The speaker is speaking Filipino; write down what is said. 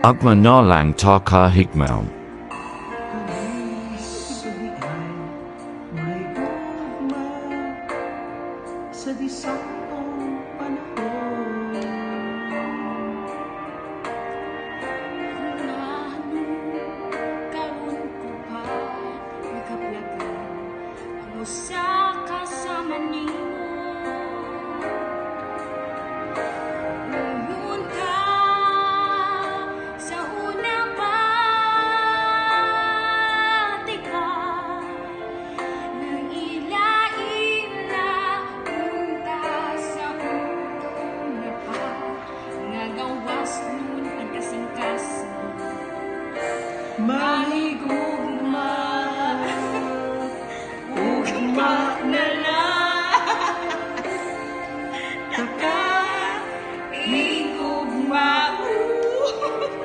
Agma na lang ta ka higmaw. May gugma sa disangkong panahon. Karon ko pa nakaplagan ang usa kasama nimo. Ingon ka sa unang batikan ng ila-ila punta sa una pa nga gawas nun ang kasing-kasing.